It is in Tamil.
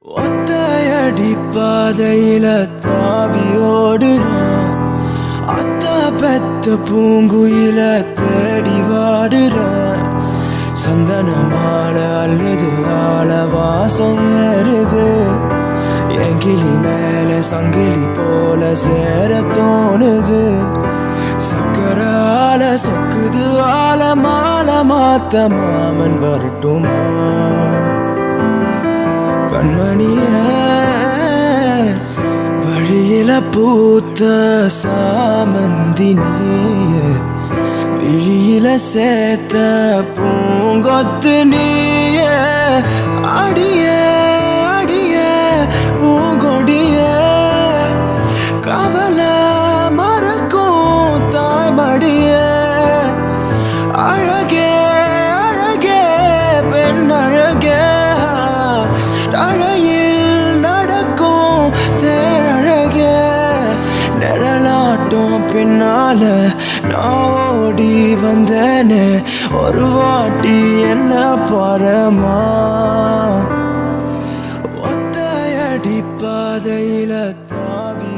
ஒத்தையடி பாதையில தாவி ஓடுறான். அத்த பெத்த பூங்குயில தேடி வாடுறான். சந்தன மாலை அள்ளுது ஆள வாசம் ஏறுது. என் கிளி மேல சங்கிலி போல சேர தோணுது. சக்கர ஆல சொக்குது ஆல மாலை மாத்த மாமன் வரட்டுமா? கண்மணிய வழியில பூத்த சாமந்தி நீய, விழியில சேர்த்த பூங்கொத்து நீய. அடிய அடிய பூங்கொடிய கவல மறக்கும் தாய்மடிய. அழகே அழகே பெண் அழகே, தழையில் நடக்கும் தேழகே. நிழலாட்டம் பின்னால நான் ஓடி வந்தேனே, ஒரு வாட்டி என்ன பாரமா? ஒத்தையடி பாதையில தாவி